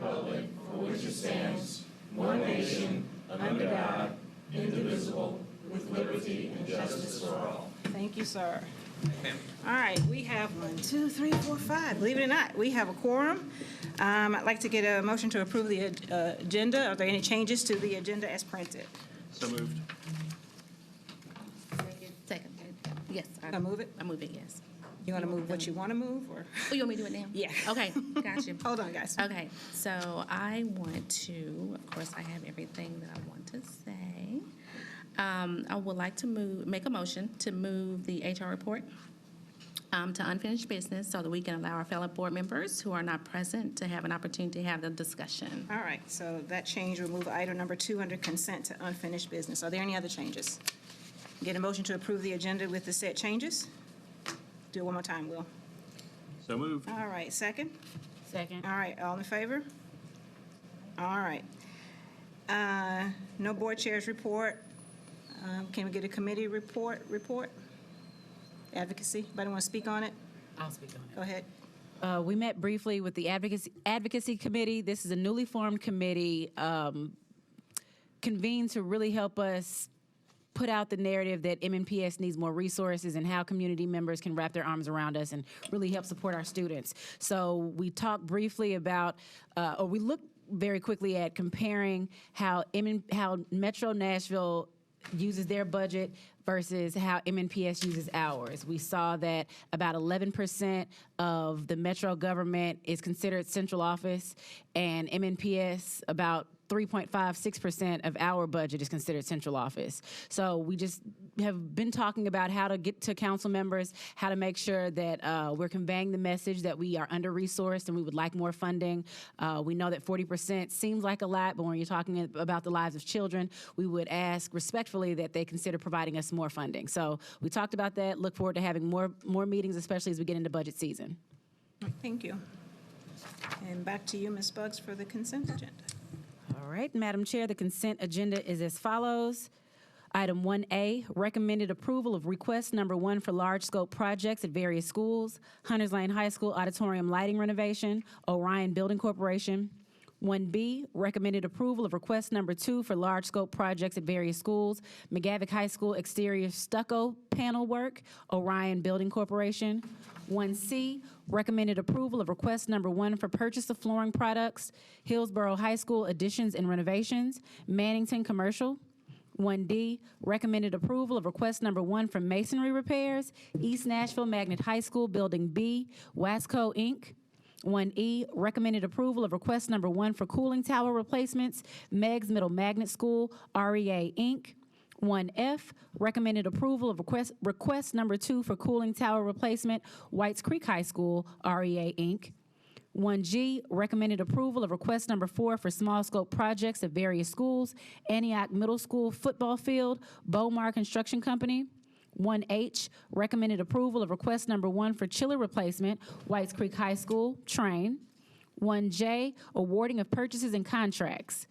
republic for which it stands, one nation, under God, indivisible, with liberty and justice for all. Thank you, sir. All right, we have 1, 2, 3, 4, 5. Believe it or not, we have a quorum. I'd like to get a motion to approve the agenda. Are there any changes to the agenda as printed? So moved. Second. Yes. I move it? I move it, yes. You want to move what you want to move, or? Oh, you want me to do it now? Yeah. Okay, got you. Hold on, guys. Okay, so I want to, of course, I have everything that I want to say. I would like to make a motion to move the HR report to unfinished business so that we can allow our fellow board members who are not present to have an opportunity to have the discussion. All right, so that change will move item number 2 under consent to unfinished business. Are there any other changes? Get a motion to approve the agenda with the said changes? Do it one more time, Will. So moved. All right, second? Second. All right, all in favor? All right. No board chairs report. Can we get a committee report? Advocacy, anybody want to speak on it? I'll speak on it. Go ahead. We met briefly with the advocacy committee. This is a newly formed committee convened to really help us put out the narrative that MNPS needs more resources and how community members can wrap their arms around us and really help support our students. So we talked briefly about, or we looked very quickly at comparing how Metro Nashville uses their budget versus how MNPS uses ours. We saw that about 11% of the Metro government is considered central office, and MNPS about 3.56% of our budget is considered central office. So we just have been talking about how to get to council members, how to make sure that we're conveying the message that we are under-resourced and we would like more funding. We know that 40% seems like a lot, but when you're talking about the lives of children, we would ask respectfully that they consider providing us more funding. So we talked about that. Look forward to having more meetings, especially as we get into budget season. Thank you. And back to you, Ms. Buggs, for the consent agenda. All right, Madam Chair, the consent agenda is as follows. Item 1A, recommended approval of request number 1 for large scope projects at various schools. Hunters Lane High School auditorium lighting renovation, Orion Building Corporation. 1B, recommended approval of request number 2 for large scope projects at various schools. McGavick High School exterior stucco panel work, Orion Building Corporation. 1C, recommended approval of request number 1 for purchase of flooring products, Hillsborough High School additions and renovations, Mannington Commercial. 1D, recommended approval of request number 1 for masonry repairs, East Nashville Magnet High School Building B, Wasco Inc. 1E, recommended approval of request number 1 for cooling tower replacements, Meg's Middle Magnet School, REA Inc. 1F, recommended approval of request number 2 for cooling tower replacement, Whites Creek High School, REA Inc. 1G, recommended approval of request number 4 for small scope projects at various schools, Antioch Middle School football field, Bowmar Construction Company. 1H, recommended approval of request number 1 for chiller replacement, Whites Creek High School, Train. 1J, awarding of purchases and contracts.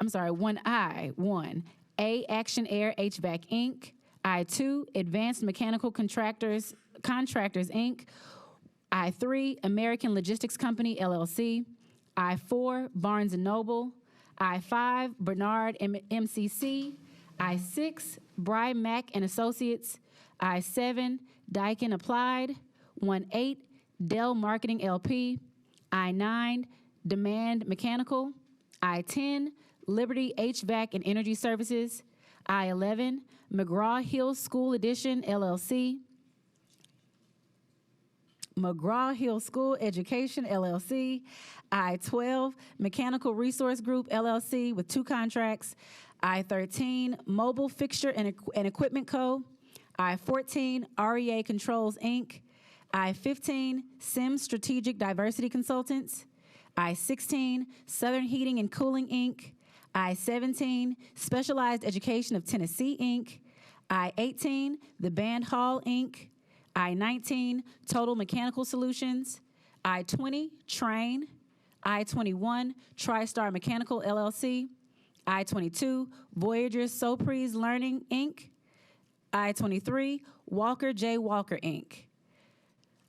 1I, A, Action Air HVAC, Inc. I2, Advanced Mechanical Contractors, Inc. I3, American Logistics Company, LLC. I4, Barnes & Noble. I5, Bernard MCC. I6, Bry Mack and Associates. I7, Daikin Applied. 1-8, Dell Marketing LP. I9, Demand Mechanical. I10, Liberty HVAC and Energy Services. I11, McGraw-Hill School Edition LLC. McGraw-Hill School Education, LLC. I-12, Mechanical Resource Group, LLC, with 2 contracts. I-13, Mobile Fixture and Equipment Co. I-14, REA Controls, Inc. I-15, Sims Strategic Diversity Consultants. I-16, Southern Heating and Cooling, Inc. I-17, Specialized Education of Tennessee, Inc. I-18, The Band Hall, Inc. I-19, Total Mechanical Solutions. I-20, Train. I-21, TriStar Mechanical, LLC. I-22, Voyager Sopres Learning, Inc. I-23, Walker J. Walker, Inc.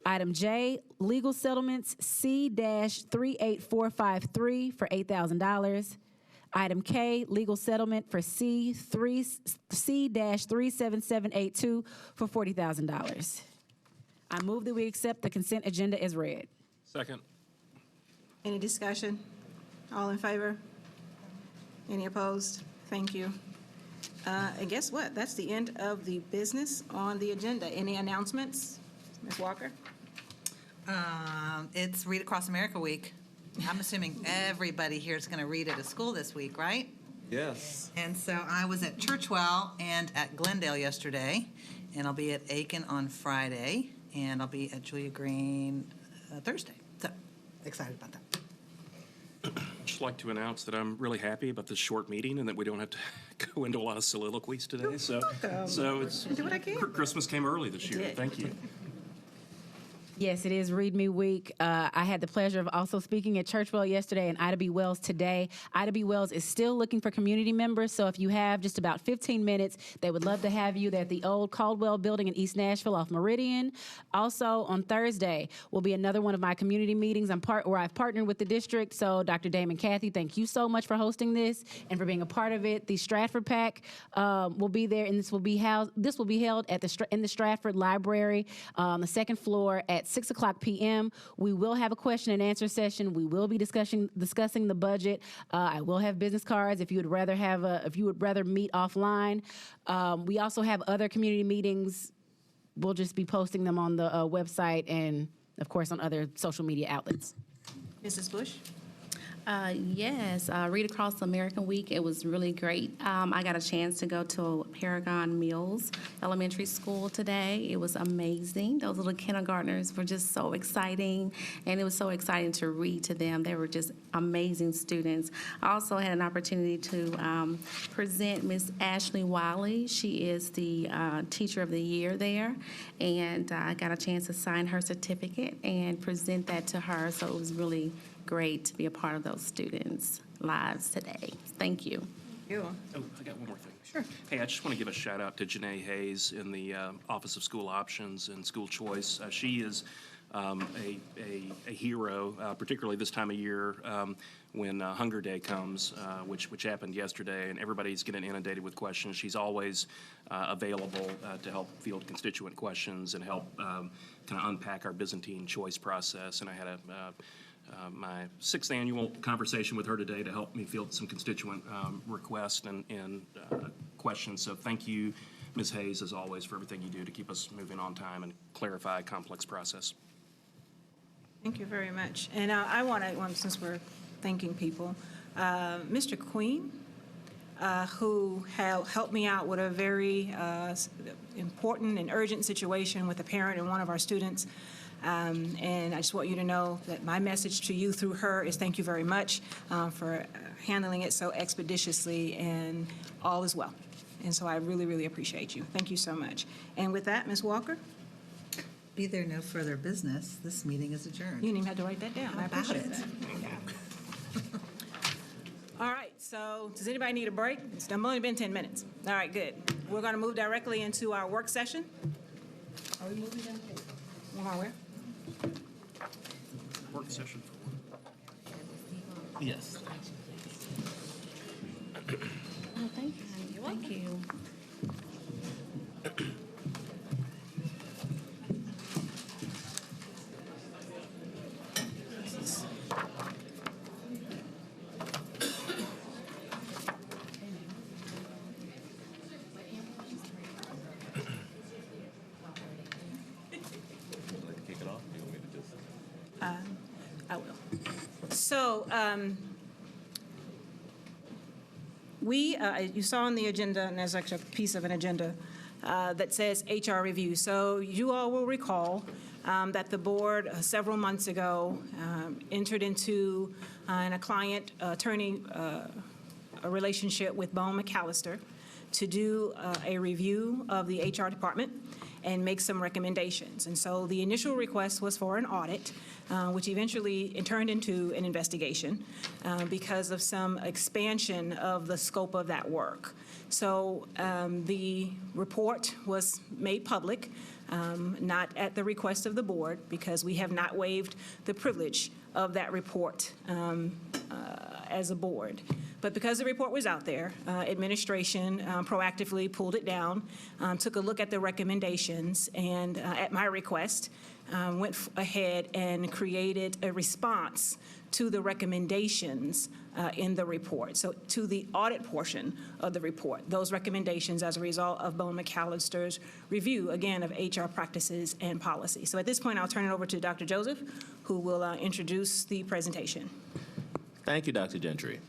Item J, legal settlements C-38453 for $8,000. Item K, legal settlement for C-37782 for $40,000. I move that we accept the consent agenda as read. Second. Any discussion? All in favor? Any opposed? Thank you. And guess what? That's the end of the business on the agenda. Any announcements? Ms. Walker? It's Read Across America Week. I'm assuming everybody here is going to read at a school this week, right? Yes. And so I was at Churchwell and at Glendale yesterday, and I'll be at Aiken on Friday, and I'll be at Julia Green Thursday. So excited about that. I'd just like to announce that I'm really happy about this short meeting and that we don't have to go into a lot of soliloquies today. So it's Do what I can. Christmas came early this year. did. Thank you. Yes, it is Read Me Week. I had the pleasure of also speaking at Churchwell yesterday and Ida B. Wells today. Ida B. Wells is still looking for community members, so if you have just about 15 minutes, they would love to have you. They're at the old Caldwell building in East Nashville off Meridian. Also, on Thursday will be another one of my community meetings where I've partnered with the district. So, Dr. Damon Cathy, thank you so much for hosting this and for being a part of it. The Stratford Pack will be there, and this will be held at in the Stratford Library on the second floor at 6:00 p.m. We will have a question and answer session. We will be discussing the budget. I will have business cards if you would rather meet offline. We also have other community meetings. We'll just be posting them on the website and, of course, on other social media outlets. Mrs. Bush? Yes, Read Across American Week, it was really great. I got a chance to go to Paragon Mills Elementary School today. It was amazing. Those little kindergartners were just so exciting, and it was so exciting to read to them. They were just amazing students. I also had an opportunity to present Miss Ashley Wiley. She is the Teacher of the Year there, and I got a chance to sign her certificate and present that to her, so it was really great to be a part of those students' lives today. Thank you. You. Oh, I got one more thing. Sure. Hey, I just want to give a shout out to Janae Hayes in the Office of School Options and School Choice. She is a hero, particularly this time of year when Hunger Day comes, which happened yesterday, and everybody's getting inundated with questions. She's always available to help field constituent questions and help kind of unpack our Byzantine choice process. And I had my 6th annual conversation with her today to help me field some constituent requests and questions. So thank you, Ms. Hayes, as always, for everything you do to keep us moving on time and clarify a complex process. Thank you very much. And I want to, since we're thanking people, Mr. Queen, who helped me out with a very important and urgent situation with a parent and one of our students. And I just want you to know that my message to you through her is thank you very much for handling it so expeditiously, and all is well. And so I really, really appreciate you. Thank you so much. And with that, Ms. Walker? Be there no further business. This meeting is adjourned. You didn't even have to write that down. I How about appreciate it? that. All right, so does anybody need a break? It's only been 10 minutes. All right, good. We're going to move directly into our work session. Are we moving down? We're going where? Work session for Yes. Oh, thank you. Thank you. Kick it off? You want me to just? I will. So, you saw on the agenda, and there's actually a piece of an agenda that says HR review. So you all will recall that the board several months ago entered into a client attorney a relationship with Bone McAllister to do a review of the HR department and make some recommendations. And so the initial request was for an audit, which eventually turned into an investigation because of some expansion of the scope of that work. So the report was made public not at the request of the board, because we have not waived the privilege of that report as a board. But because the report was out there, administration proactively pulled it down, took a look at the recommendations, and at my request, went ahead and created a response to the recommendations in the report, so to the audit portion of the report. Those recommendations as a result of Bone McAllister's review, again, of HR practices and policy. So at this point, I'll turn it over to Dr. Joseph, who will introduce the presentation. Thank you, Dr. Gentry.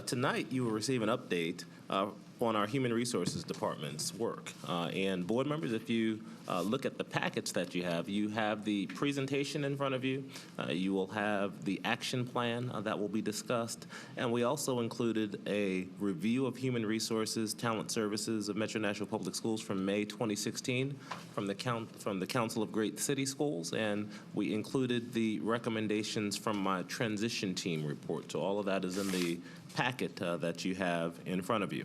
Tonight, you will receive an update on our Human Resources Department's work. And board members, if you look at the packets that you have the presentation in front of you. You will have the action plan that will be discussed. And we also included a review of human resources, talent services of Metro Nashville Public Schools from May 2016 from the Council of Great City Schools. And we included the recommendations from my transition team report. So all of that is in the packet that you have in front of you.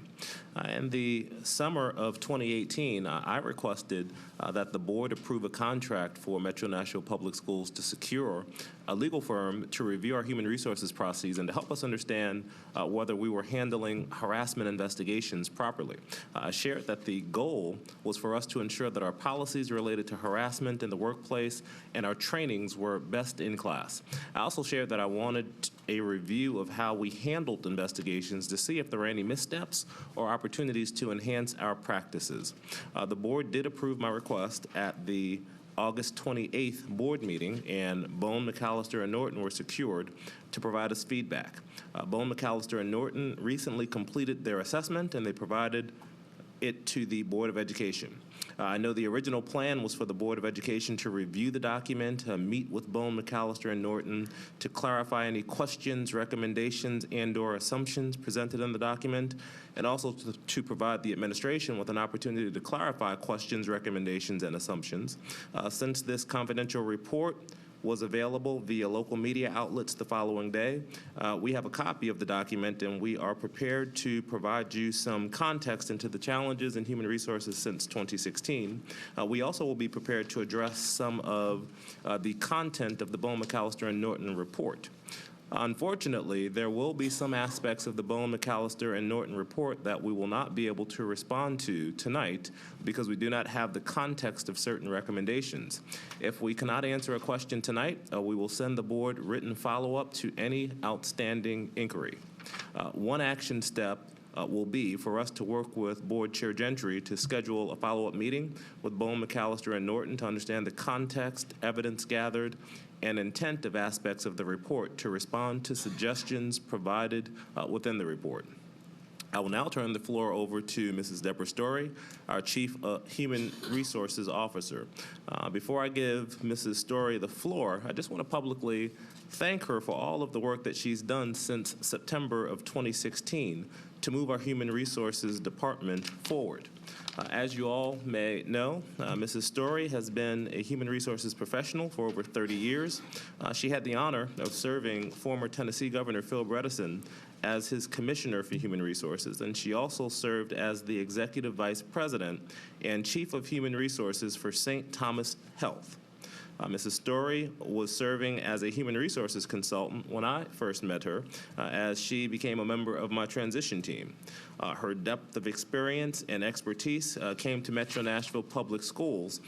In the summer of 2018, I requested that the board approve a contract for Metro Nashville Public Schools to secure a legal firm to review our human resources processes and to help us understand whether we were handling harassment investigations properly. I shared that the goal was for us to ensure that our policies related to harassment in the workplace and our trainings were best in class. I also shared that I wanted a review of how we handled investigations to see if there were any missteps or opportunities to enhance our practices. The board did approve my request at the August 28th board meeting, and Bone, McAllister, and Norton were secured to provide us feedback. Bone, McAllister, and Norton recently completed their assessment, and they provided it to the Board of Education. I know the original plan was for the Board of Education to review the document, meet with Bone, McAllister, and Norton to clarify any questions, recommendations, and/or assumptions presented in the document, and also to provide the administration with an opportunity to clarify questions, recommendations, and assumptions. Since this confidential report was available via local media outlets the following day, we have a copy of the document, and we are prepared to provide you some context into the challenges in human resources since 2016. We also will be prepared to address some of the content of the Bone, McAllister, and Norton report. Unfortunately, there will be some aspects of the Bone, McAllister, and Norton report that we will not be able to respond to tonight because we do not have the context of certain recommendations. If we cannot answer a question tonight, we will send the board written follow-up to any outstanding inquiry. One action step will be for us to work with Board Chair Gentry to schedule a follow-up meeting with Bone, McAllister, and Norton to understand the context, evidence gathered, and intent of aspects of the report to respond to suggestions provided within the report. I will now turn the floor over to Mrs. Deborah Story, our Chief Human Resources Officer. Before I give Mrs. Story the floor, I just want to publicly thank her for all of the work that she's done since September of 2016 to move our Human Resources Department forward. As you all may know, Mrs. Story has been a human resources professional for over 30 years. She had the honor of serving former Tennessee Governor Phil Bredesen as his Commissioner for Human Resources, and she also served as the Executive Vice President and Chief of Human Resources for St. Thomas Health. Mrs. Story was serving as a human resources consultant when I first met her, as she became a member of my transition team. Her depth of experience and expertise came to Metro Nashville Public Schools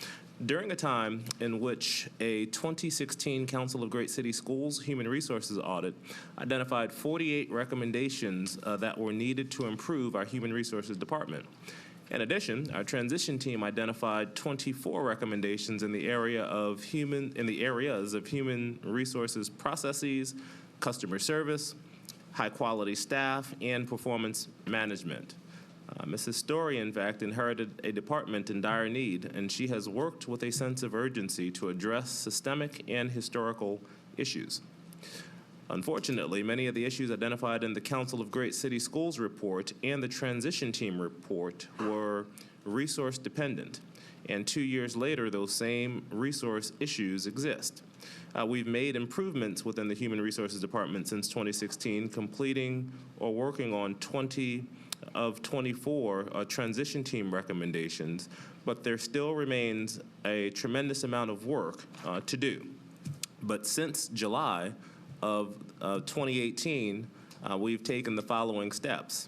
during a time in which a 2016 Council of Great City Schools human resources audit identified 48 recommendations that were needed to improve our human resources department. In addition, our transition team identified 24 recommendations in the areas of human resources processes, customer service, high-quality staff, and performance management. Mrs. Story, in fact, inherited a department in dire need, and she has worked with a sense of urgency to address systemic and historical issues. Unfortunately, many of the issues identified in the Council of Great City Schools report and the transition team report were resource dependent, and 2 years later, those same resource issues exist. We've made improvements within the Human Resources Department since 2016, completing or working on 20 of 24 transition team recommendations, but there still remains a tremendous amount of work to do. But since July of 2018, we've taken the following steps.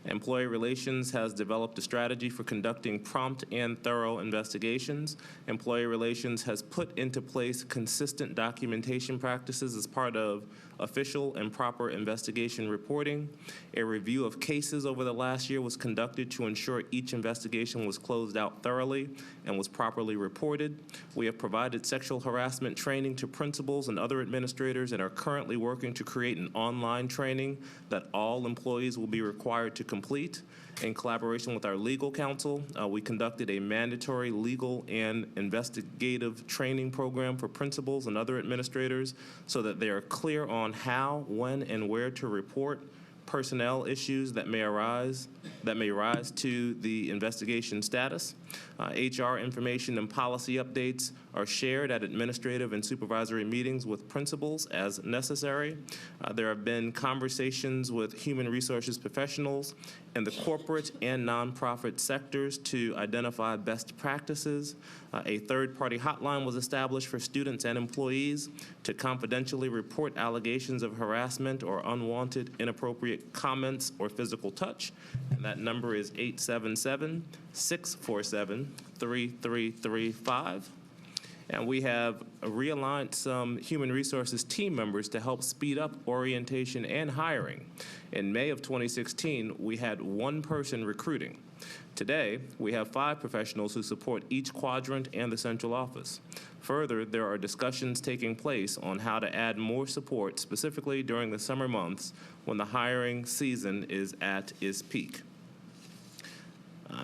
Employee Relations has developed a strategy for conducting prompt and thorough investigations. Employee Relations has put into place consistent documentation practices as part of official and proper investigation reporting. A review of cases over the last year was conducted to ensure each investigation was closed out thoroughly and was properly reported. We have provided sexual harassment training to principals and other administrators and are currently working to create an online training that all employees will be required to complete. In collaboration with our legal counsel, we conducted a mandatory legal and investigative training program for principals and other administrators so that they are clear on how, when, and where to report personnel issues that may rise to the investigation status. HR information and policy updates are shared at administrative and supervisory meetings with principals as necessary. There have been conversations with human resources professionals in the corporate and nonprofit sectors to identify best practices. A third-party hotline was established for students and employees to confidentially report allegations of harassment or unwanted, inappropriate comments or physical touch. And that number is 877-647-3335. And we have realigned some human resources team members to help speed up orientation and hiring. In May of 2016, we had one person recruiting. Today, we have 5 professionals who support each quadrant and the central office. Further, there are discussions taking place on how to add more support, specifically during the summer months when the hiring season is at its peak.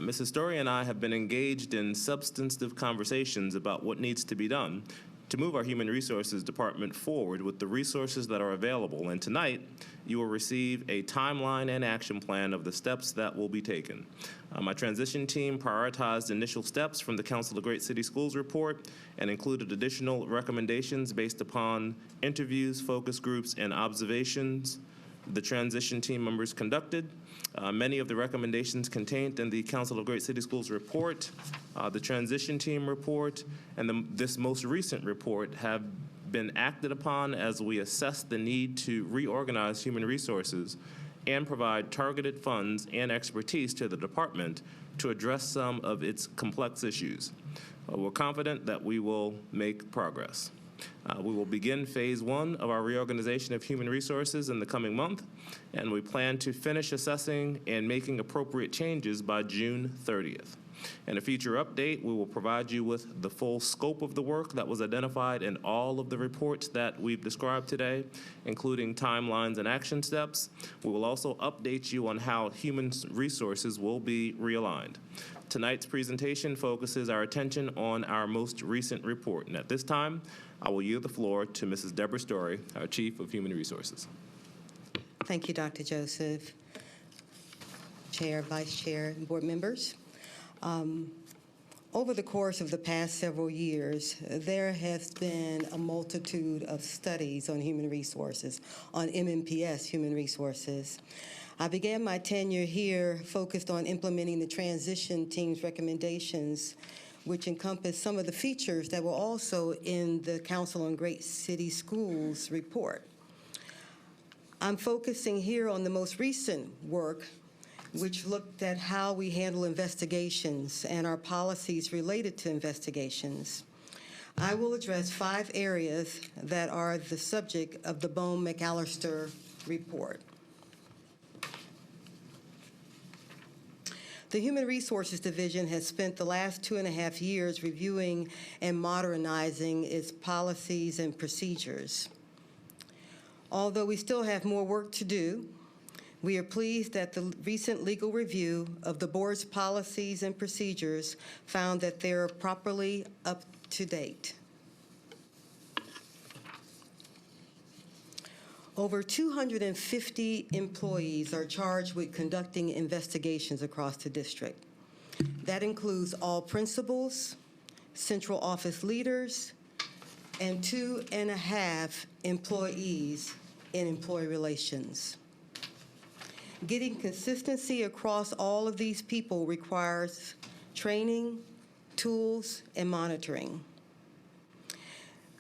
Mrs. Story and I have been engaged in substantive conversations about what needs to be done to move our Human Resources Department forward with the resources that are available. And tonight, you will receive a timeline and action plan of the steps that will be taken. My transition team prioritized initial steps from the Council of Great City Schools report and included additional recommendations based upon interviews, focus groups, and observations the transition team members conducted. Many of the recommendations contained in the Council of Great City Schools report, the transition team report, and this most recent report have been acted upon as we assess the need to reorganize human resources and provide targeted funds and expertise to the department to address some of its complex issues. We're confident that we will make progress. We will begin phase 1 of our reorganization of human resources in the coming month, and we plan to finish assessing and making appropriate changes by June 30th. In a future update, we will provide you with the full scope of the work that was identified in all of the reports that we've described today, including timelines and action steps. We will also update you on how human resources will be realigned. Tonight's presentation focuses our attention on our most recent report, and at this time, I will yield the floor to Mrs. Deborah Story, our Chief of Human Resources. Thank you, Dr. Joseph. Chair, Vice Chair, and board members. Over the course of the past several years, there has been a multitude of studies on human resources, on MNPS human resources. I began my tenure here focused on implementing the transition team's recommendations, which encompass some of the features that were also in the Council on Great City Schools report. I'm focusing here on the most recent work, which looked at how we handle investigations and our policies related to investigations. I will address 5 areas that are the subject of the Bone-McAllister report. The Human Resources Division has spent the last 2.5 years reviewing and modernizing its policies and procedures. Although we still have more work to do, we are pleased that the recent legal review of the board's policies and procedures found that they are properly up to date. Over 250 employees are charged with conducting investigations across the district. That includes all principals, central office leaders, and 2.5 employees in employee relations. Getting consistency across all of these people requires training, tools, and monitoring.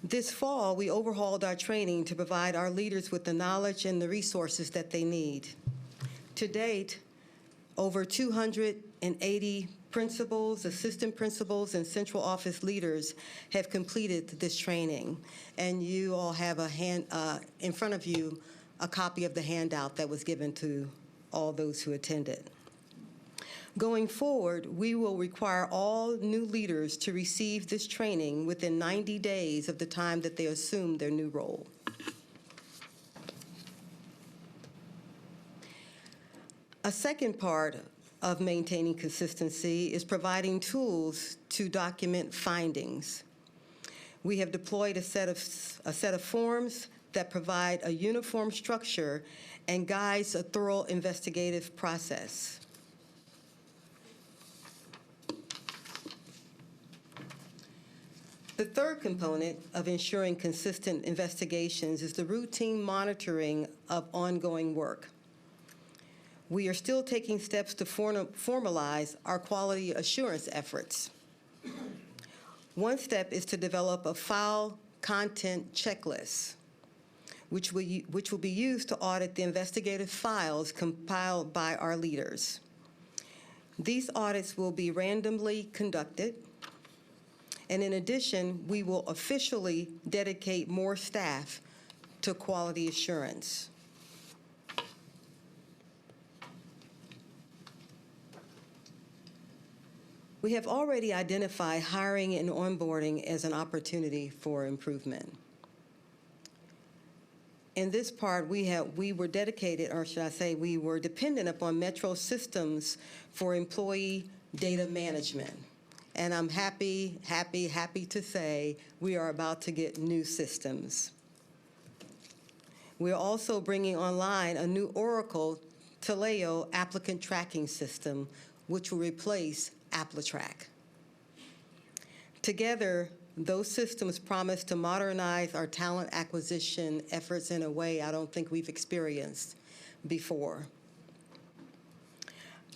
This fall, we overhauled our training to provide our leaders with the knowledge and the resources that they need. To date, over 280 principals, assistant principals, and central office leaders have completed this training. And you all have in front of you a copy of the handout that was given to all those who attended. Going forward, we will require all new leaders to receive this training within 90 days of the time that they assume their new role. A second part of maintaining consistency is providing tools to document findings. We have deployed a set of forms that provide a uniform structure and guides a thorough investigative process. The third component of ensuring consistent investigations is the routine monitoring of ongoing work. We are still taking steps to formalize our quality assurance efforts. One step is to develop a file content checklist, which will be used to audit the investigative files compiled by our leaders. These audits will be randomly conducted, and in addition, we will officially dedicate more staff to quality assurance. We have already identified hiring and onboarding as an opportunity for improvement. In this part, we were dedicated, or should I say, we were dependent upon Metro systems for employee data management. And I'm happy to say we are about to get new systems. We're also bringing online a new Oracle Taleo applicant tracking system, which will replace AppleTrack. Together, those systems promise to modernize our talent acquisition efforts in a way I don't think we've experienced before.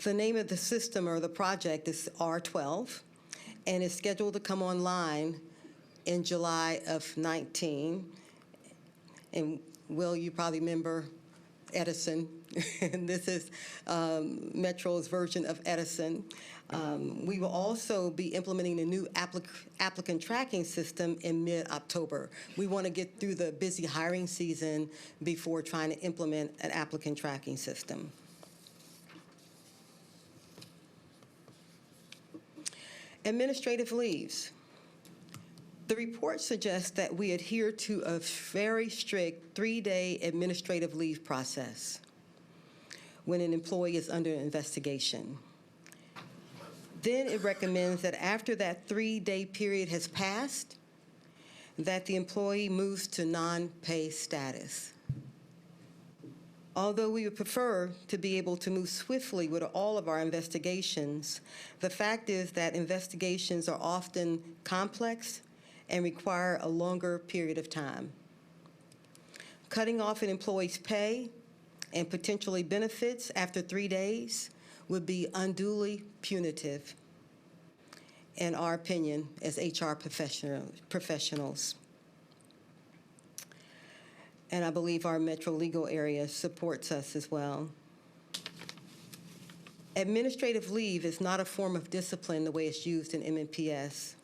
The name of the system or the project is R12, and is scheduled to come online in July of 19. And Will, you probably remember Edison. And this is Metro's version of Edison. We will also be implementing a new applicant tracking system in mid-October. We want to get through the busy hiring season before trying to implement an applicant tracking system. Administrative leaves. The report suggests that we adhere to a very strict 3-day administrative leave process when an employee is under investigation. Then it recommends that after that 3-day period has passed, that the employee moves to non-pay status. Although we would prefer to be able to move swiftly with all of our investigations, the fact is that investigations are often complex and require a longer period of time. Cutting off an employee's pay and potentially benefits after 3 days would be unduly punitive, in our opinion, as HR professionals. And I believe our Metro legal area supports us as well. Administrative leave is not a form of discipline the way it's used in MNPS.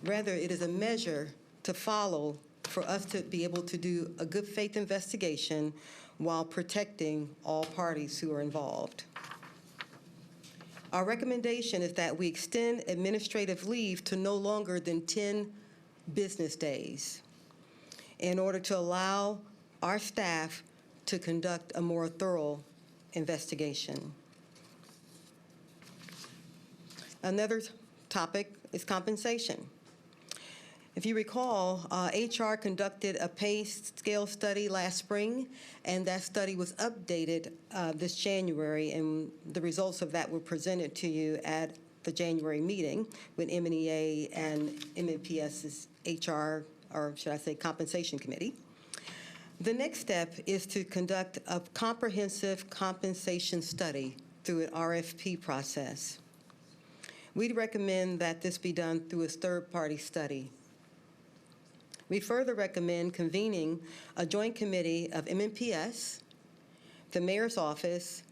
Rather, it is a measure to follow for us to be able to do a good faith investigation while protecting all parties who are involved. Our recommendation is that we extend administrative leave to no longer than 10 business days in order to allow our staff to conduct a more thorough investigation. Another topic is compensation. If you recall, HR conducted a pay scale study last spring, and that study was updated this January, and the results of that were presented to you at the January meeting with MEA and MNPS's HR, or should I say, Compensation Committee. The next step is to conduct a comprehensive compensation study through an RFP process. We'd recommend that this be done through a third-party study. We further recommend convening a joint committee of MNPS, the Mayor's Office,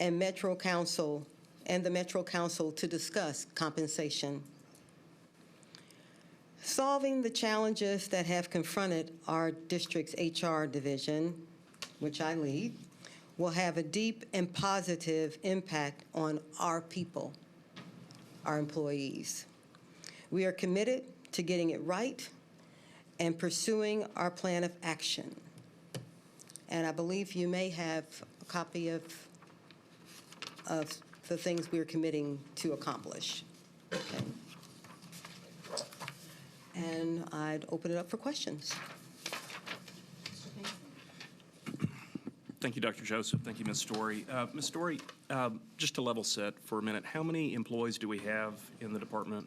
and Metro Council, and the Metro Council to discuss compensation. Solving the challenges that have confronted our district's HR division, which I lead, will have a deep and positive impact on our people, our employees. We are committed to getting it right and pursuing our plan of action. And I believe you may have a copy of the things we're committing to accomplish. Okay. And I'd open it up for questions. Thank you, Dr. Joseph. Thank you, Ms. Story. Ms. Story, just to level set for a minute, how many employees do we have in the department?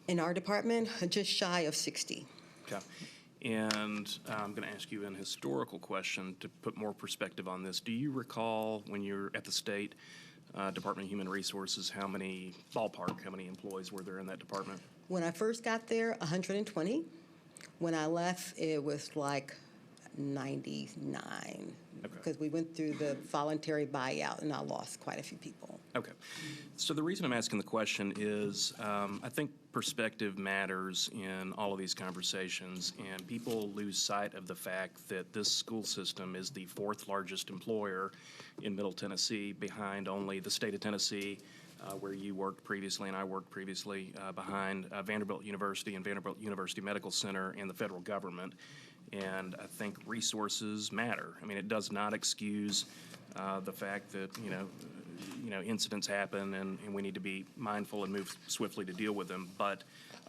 In our department, just shy of 60. Okay. And I'm going to ask you an historical question to put more perspective on this. Do you recall when you're at the state Department of Human Resources, how many employees were there in that department? When I first got there, 120. When I left, it was like 99. Okay. Because we went through the voluntary buyout, and I lost quite a few people. Okay. So the reason I'm asking the question is I think perspective matters in all of these conversations, and people lose sight of the fact that this school system is the fourth largest employer in Middle Tennessee, behind only the state of Tennessee, where you worked previously and I worked previously, behind Vanderbilt University and Vanderbilt University Medical Center and the federal government. And I think resources matter. I mean, it does not excuse the fact that, incidents happen and we need to be mindful and move swiftly to deal with them. But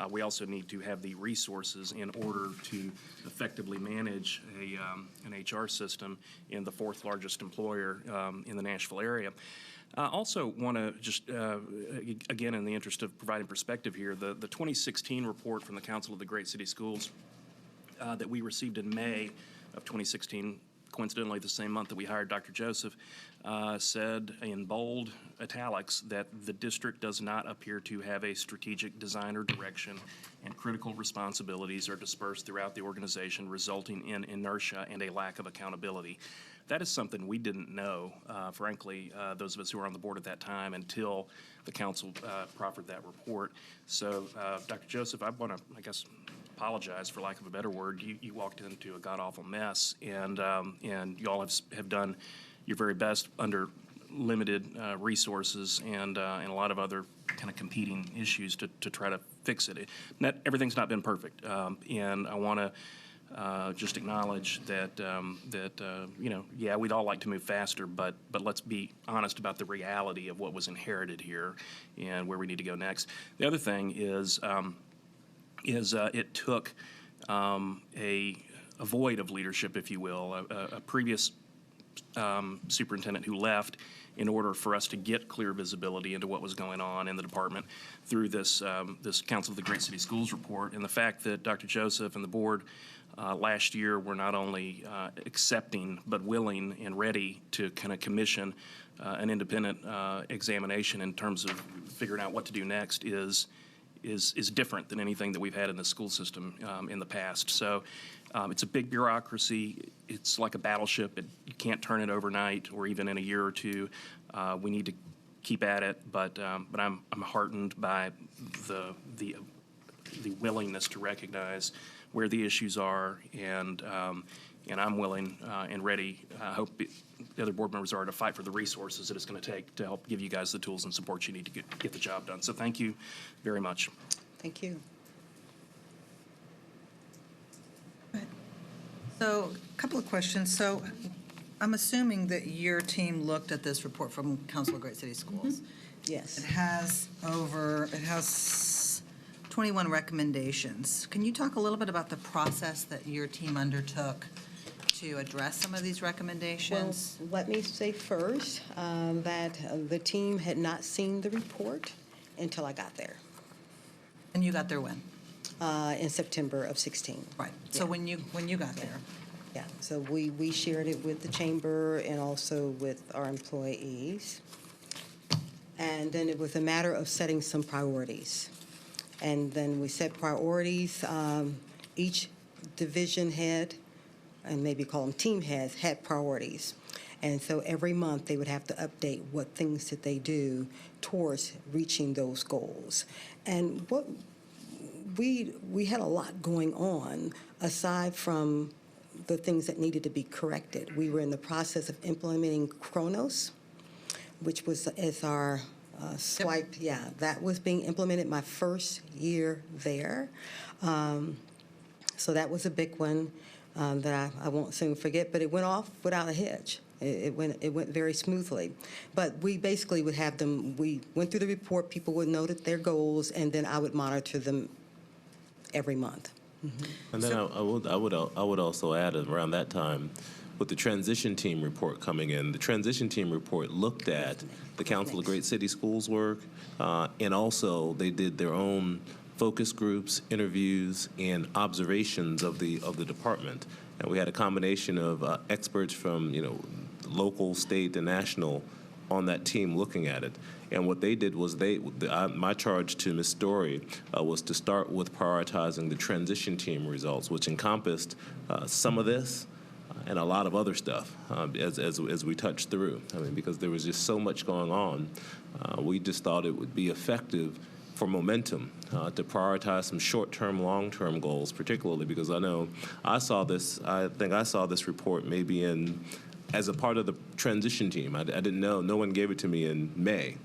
we also need to have the resources in order to effectively manage an HR system in the fourth largest employer in the Nashville area. I also want to just, again, in the interest of providing perspective here, the 2016 report from the Council of the Great City Schools that we received in May of 2016, coincidentally the same month that we hired Dr. Joseph, said in bold italics that the district does not appear to have a strategic design or direction, and critical responsibilities are dispersed throughout the organization, resulting in inertia and a lack of accountability. That is something we didn't know, frankly, those of us who were on the board at that time, until the council proffered that report. So, Dr. Joseph, I want to, apologize, for lack of a better word. You walked into a god-awful mess, and you all have done your very best under limited resources and a lot of other kind of competing issues to try to fix it. Everything's not been perfect, and I want to just acknowledge that we'd all like to move faster, but let's be honest about the reality of what was inherited here and where we need to go next. The other thing is it took a void of leadership, if you will, a previous superintendent who left in order for us to get clear visibility into what was going on in the department through this Council of the Great City Schools report, and the fact that Dr. Joseph and the board last year were not only accepting but willing and ready to kind of commission an independent examination in terms of figuring out what to do next is different than anything that we've had in the school system in the past. So it's a big bureaucracy. It's like a battleship. You can't turn it overnight or even in a year or two. We need to keep at it, but I'm heartened by the willingness to recognize where the issues are, and I'm willing and ready. I hope the other board members are, to fight for the resources that it's going to take to help give you guys the tools and support you need to get the job done. So thank you very much. Thank you. So, a couple of questions. So, I'm assuming that your team looked at this report from Council of Great City Schools. Yes. It has 21 recommendations. Can you talk a little bit about the process that your team undertook to address some of these recommendations? Well, let me say first that the team had not seen the report until I got there. And you got there when? In September of 16. Right. So Yeah. when you got there, Yeah, so we shared it with the chamber and also with our employees. And then it was a matter of setting some priorities. And then we set priorities. Each division head, and maybe call them team heads, had priorities. And so every month they would have to update what things did they do towards reaching those goals. And what we had a lot going on aside from the things that needed to be corrected. We were in the process of implementing Chronos, which was as our swipe. Yeah, that was being implemented my first year there. So that was a big one that I won't soon forget, but it went off without a hitch. It went very smoothly. But we basically would have them, we went through the report, people would note their goals, and then I would monitor them every month. And then I would also add around that time, with the transition team report coming in, the transition team report looked at the Council of Great City Schools work, and also they did their own focus groups, interviews, and observations of the department. And we had a combination of experts from local, state, and national on that team looking at it. And what they did was my charge to Ms. Story was to start with prioritizing the transition team results, which encompassed some of this and a lot of other stuff as we touched through. I mean, because there was just so much going on, we just thought it would be effective for momentum to prioritize some short-term, long-term goals, particularly because I know I think I saw this report maybe as a part of the transition team. I didn't know. No one gave it to me in May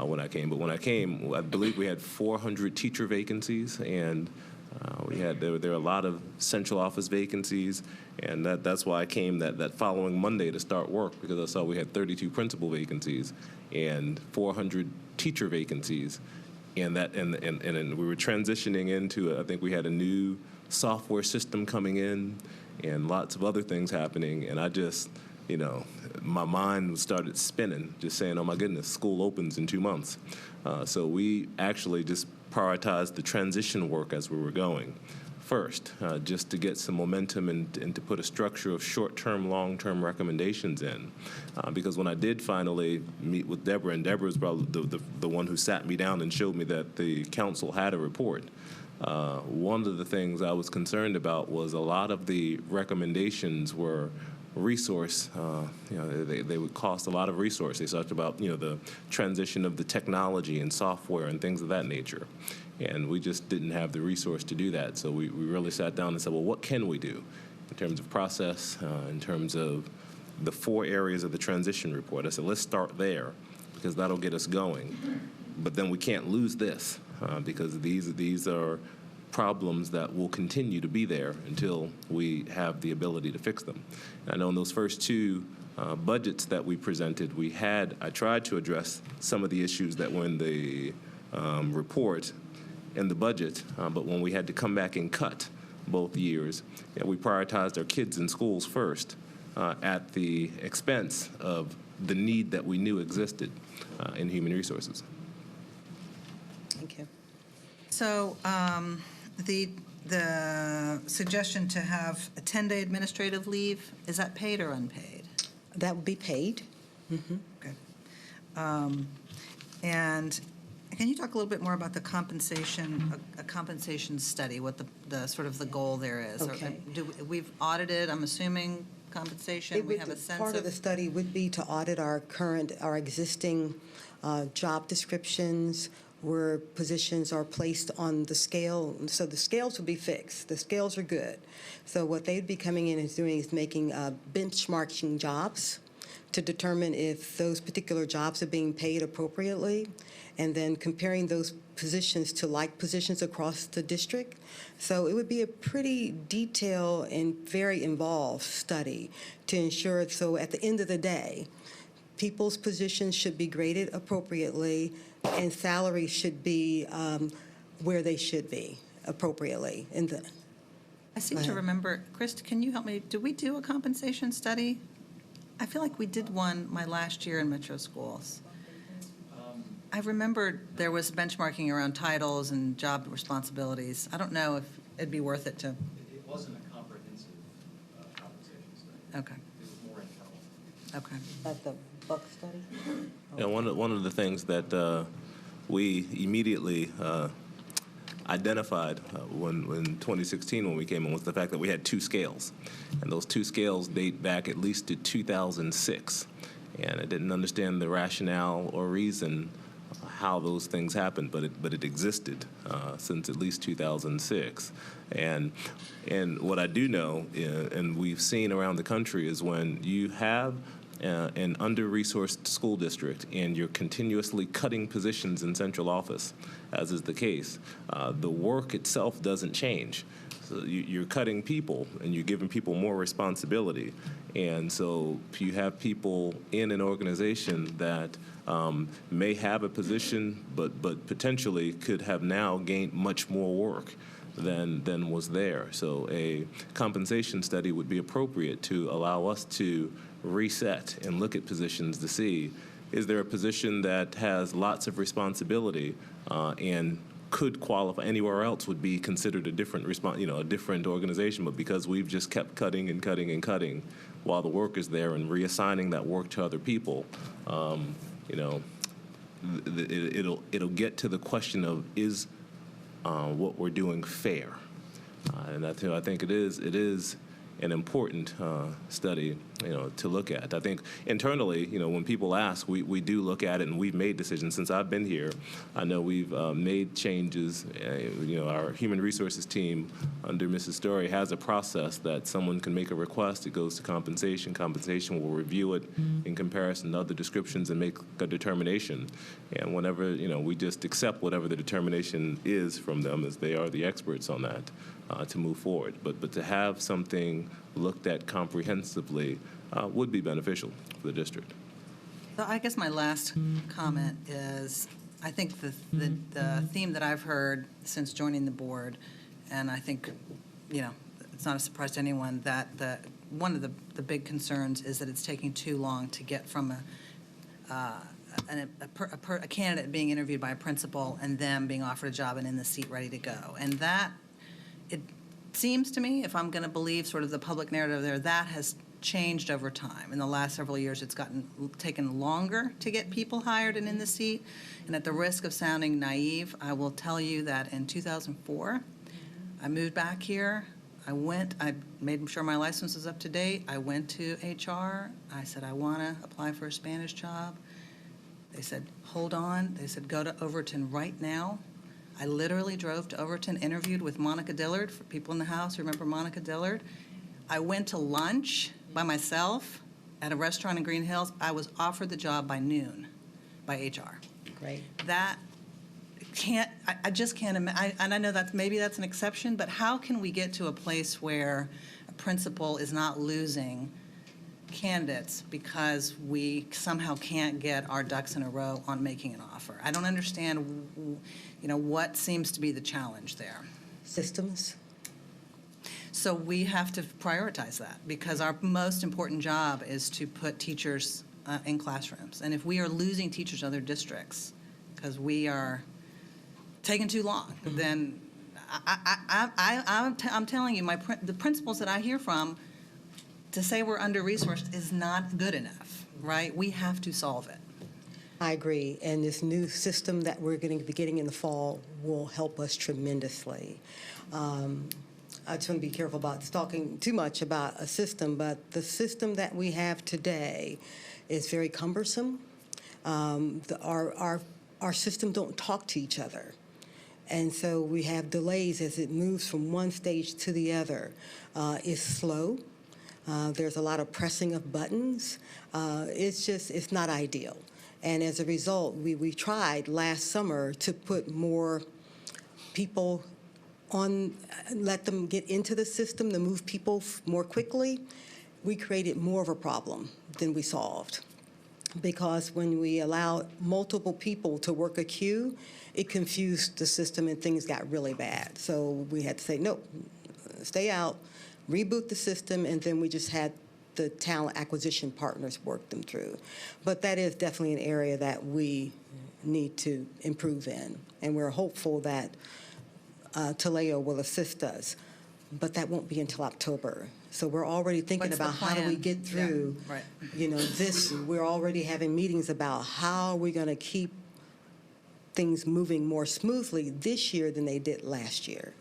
when I came. But when I came, I believe we had 400 teacher vacancies, and there were a lot of central office vacancies, and that's why I came that following Monday to start work, because I saw we had 32 principal vacancies and 400 teacher vacancies, and we were transitioning into I think we had a new software system coming in, and lots of other things happening, and I just my mind started spinning, just saying, oh my goodness, school opens in 2 months. So we actually just prioritized the transition work as we were going first, just to get some momentum and to put a structure of short-term, long-term recommendations in. Because when I did finally meet with Deborah, and Deborah was probably the one who sat me down and showed me that the council had a report, one of the things I was concerned about was a lot of the recommendations were resource, they would cost a lot of resource. They talked about, the transition of the technology and software and things of that nature. And we just didn't have the resource to do that. So we really sat down and said, well, what can we do in terms of process, in terms of the 4 areas of the transition report? I said, let's start there because that'll get us going. But then we can't lose this because these are problems that will continue to be there until we have the ability to fix them. And I know in those first 2 budgets that we presented, I tried to address some of the issues that were in the report in the budget, but when we had to come back and cut both years, we prioritized our kids in schools first at the expense of the need that we knew existed in human resources. Thank you. So the suggestion to have a 10-day administrative leave, is that paid or unpaid? That would be paid. Mm-hmm. Okay. And can you talk a little bit more about the compensation, a compensation study, what the sort of the goal there is? Okay. We've audited, I'm assuming, compensation? We have a sense part of the study would be to audit our existing job descriptions, where positions are placed on the scale. So the scales will be fixed. The scales are good. So what they'd be coming in and doing is making benchmarking jobs to determine if those particular jobs are being paid appropriately, and then comparing those positions to like positions across the district. So it would be a pretty detailed and very involved study to ensure, so at the end of the day, people's positions should be graded appropriately, and salaries should be where they should be appropriately. I seem to remember, Chris, can you help me? Did we do a compensation study? I feel like we did one my last year in Metro Schools. I remember there was benchmarking around titles and job responsibilities. I don't know if it'd be worth it to. It wasn't a comprehensive compensation Okay. Okay. At the Buck study? Yeah, one of the things that we immediately identified when in 2016 when we came in was the fact that we had two scales, and those two scales date back at least to 2006, and I didn't understand the rationale or reason how those things happened, but it existed since at least 2006, and what I do know, and we've seen around the country, is when you have an under-resourced school district and you're continuously cutting positions in central office, as is the case, the work itself doesn't change. So you're cutting people and you're giving people more responsibility. And so you have people in an organization that may have a position but potentially could have now gained much more work than was there. So a compensation study would be appropriate to allow us to reset and look at positions to see, is there a position that has lots of responsibility and could qualify anywhere else would be considered a different a different organization, but because we've just kept cutting and cutting and cutting while the work is there and reassigning that work to other people, it'll get to the question of is what we're doing fair, and I think it is an important study, to look at. I think internally, when people ask, we do look at it, and we've made decisions. Since I've been here, I know we've made changes. Our human resources team under Mrs. Story has a process that someone can make a request. It goes to compensation. Compensation will review it in comparison to other descriptions and make a determination. And whenever, we just accept whatever the determination is from them, as they are the experts on that, to move forward. But to have something looked at comprehensively would be beneficial for the district. So I guess my last comment is, I think the theme that I've heard since joining the board, and I think, it's not a surprise to anyone, that one of the big concerns is that it's taking too long to get from a candidate being interviewed by a principal and them being offered a job and in the seat ready to go. And that, it seems to me, if I'm going to believe sort of the public narrative there, that has changed over time. In the last several years, it's taken longer to get people hired and in the seat. And at the risk of sounding naive, I will tell you that in 2004, I moved back here. I made sure my license was up to date. I went to HR. I said, I want to apply for a Spanish job. They said, hold on. They said, go to Overton right now. I literally drove to Overton, interviewed with Monica Dillard, for people in the house who remember Monica Dillard. I went to lunch by myself at a restaurant in Green Hills. I was offered the job by noon by HR. Great. That I just can't imagine, and I know maybe that's an exception, but how can we get to a place where a principal is not losing candidates because we somehow can't get our ducks in a row on making an offer? I don't understand, what seems to be the challenge there. Systems? So we have to prioritize that, because our most important job is to put teachers in classrooms. And if we are losing teachers in other districts because we are taking too long, then I'm telling you, the principals that I hear from, to say we're under-resourced is not good enough, right? We have to solve it. I agree, and this new system that we're going to be getting in the fall will help us tremendously. I just want to be careful about talking too much about a system, but the system that we have today is very cumbersome. Our system don't talk to each other, and so we have delays as it moves from one stage to the other. It's slow. There's a lot of pressing of buttons. It's not ideal. And as a result, we tried last summer to put more people on, let them get into the system to move people more quickly. We created more of a problem than we solved, because when we allowed multiple people to work a queue, it confused the system and things got really bad. So we had to say, no, stay out, reboot the system, and then we just had the talent acquisition partners work them through. But that is definitely an area that we need to improve in, and we're hopeful that Taleo will assist us. but that won't be until October. So we're already thinking What's the about how do we plan? get through, Yeah, right. this, we're already having meetings about how are we going to keep things moving more smoothly this year than they did last year.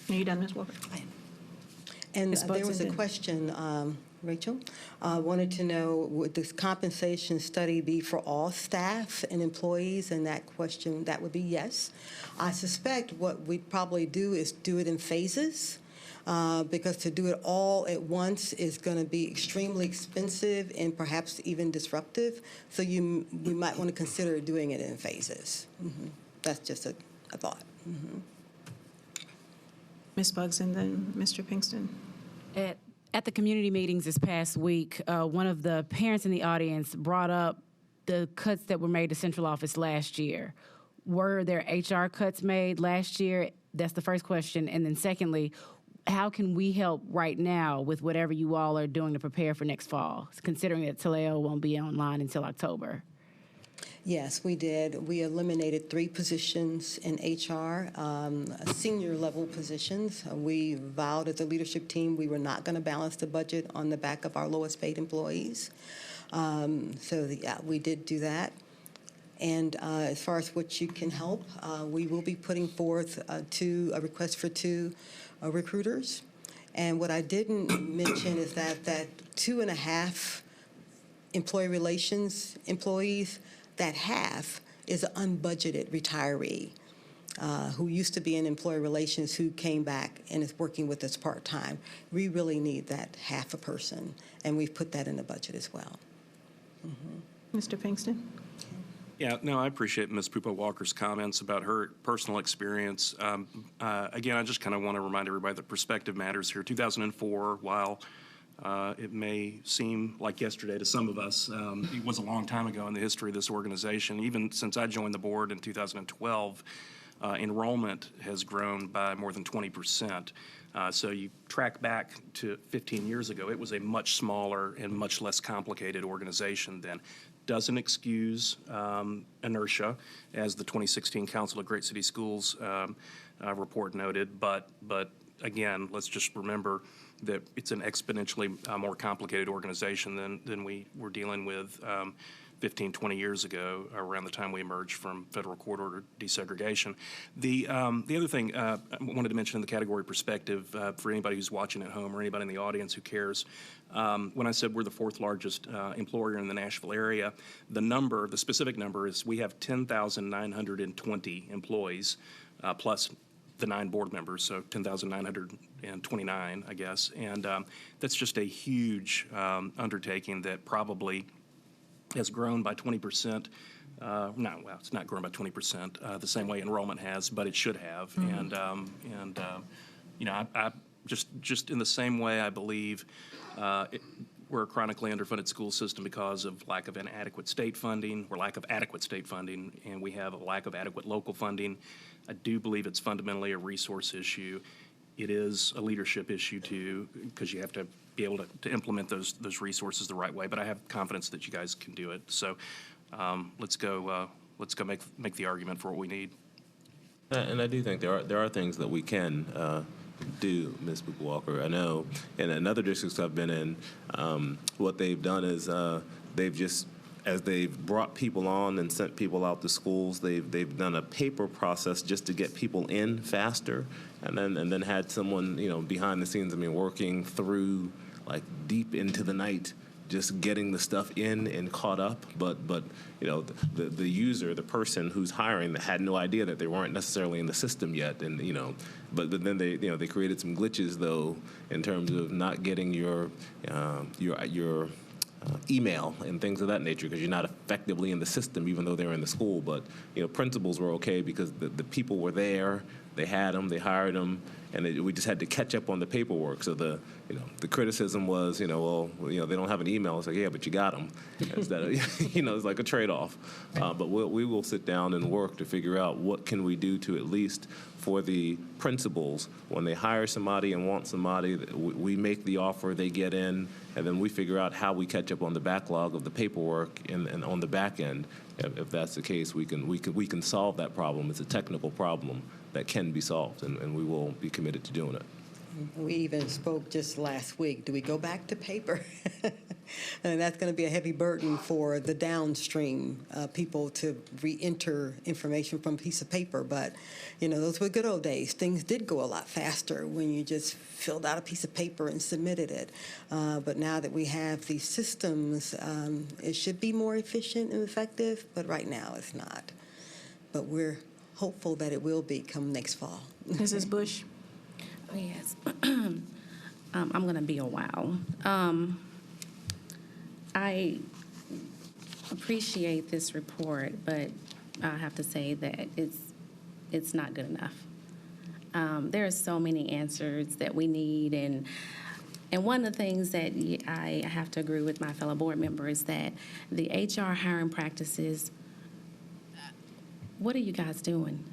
Are you done, Ms. Walker? And Ms. there Buxton, was a then. question, Rachel, wanted to know, would this compensation study be for all staff and employees? And that question, that would be yes. I suspect what we'd probably do is do it in phases, because to do it all at once is going to be extremely expensive and perhaps even disruptive. So we might want to consider doing it in phases. That's just a thought. Ms. Bugs and then Mr. Pinkston. At the community meetings this past week, one of the parents in the audience brought up the cuts that were made to central office last year. Were there HR cuts made last year? That's the first question. And then secondly, how can we help right now with whatever you all are doing to prepare for next fall, considering that Taleo won't be online until October? Yes, we did. We eliminated 3 positions in HR, senior level positions. We vowed as a leadership team we were not going to balance the budget on the back of our lowest paid employees. We did do that. And as far as what you can help, we will be putting forth a request for 2 recruiters. And what I didn't mention is that 2.5 employee relations employees, that half is an unbudgeted retiree who used to be in employee relations who came back and is working with us part-time. We really need that half a person, and we've put that in the budget as well. Mr. Pinkston? Yeah, no, I appreciate Ms. Pupo Walker's comments about her personal experience. Again, I just kind of want to remind everybody that perspective matters here. 2004, while it may seem like yesterday to some of us, it was a long time ago in the history of this organization. Even since I joined the board in 2012, enrollment has grown by more than 20%. So you track back to 15 years ago, it was a much smaller and much less complicated organization then. Doesn't excuse inertia, as the 2016 Council of Great City Schools report noted, but again, let's just remember that it's an exponentially more complicated organization than we were dealing with 15, 20 years ago, around the time we emerged from federal court order desegregation. The other thing I wanted to mention in the category perspective, for anybody who's watching at home or anybody in the audience who cares, when I said we're the 4th largest employer in the Nashville area, the specific number is we have 10,920 employees, plus the 9 board members, so 10,929, I guess. And that's just a huge undertaking that probably has grown by 20%. It's not grown by 20% the same way enrollment has, but it should have. Mm-hmm. I just in the same way, I believe we're a chronically underfunded school system because of lack of inadequate state funding, or lack of adequate state funding, and we have a lack of adequate local funding. I do believe it's fundamentally a resource issue. It is a leadership issue too, because you have to be able to implement those resources the right way. But I have confidence that you guys can do it. So let's go make the argument for what we need. And I do think there are things that we can do, Ms. Pupo Walker. I know in other districts I've been in, what they've done is as they've brought people on and sent people out to schools, they've done a paper process just to get people in faster, and then had someone behind the scenes, working through like deep into the night, just getting the stuff in and caught up. But the user, the person who's hiring, had no idea that they weren't necessarily in the system yet, and but then they created some glitches though in terms of not getting your email and things of that nature, because you're not effectively in the system even though they're in the school. But principals were okay because the people were there, they had them, they hired them, and we just had to catch up on the paperwork. So the criticism was they don't have an email. It's like, yeah, but you got them. Instead of it's like a trade-off. But we will sit down and work to figure out what can we do to, at least for the principals, when they hire somebody and want somebody, we make the offer, they get in, and then we figure out how we catch up on the backlog of the paperwork and on the back end. If that's the case, we can solve that problem. It's a technical problem, that can be solved, and we will be committed to doing it. We even spoke just last week. Do we go back to paper? And that's going to be a heavy burden for the downstream people to re-enter information from a piece of paper. But, those were good old days. Things did go a lot faster when you just filled out a piece of paper and submitted it. But now that we have these systems, it should be more efficient and effective, but right now it's not. But we're hopeful that it will be come next fall. Mrs. Bush? Oh, yes. I'm going to be a while. I appreciate this report, but I have to say that it's not good enough. There are so many answers that we need, and one of the things that I have to agree with my fellow board member is that the HR hiring practices, what are you guys doing?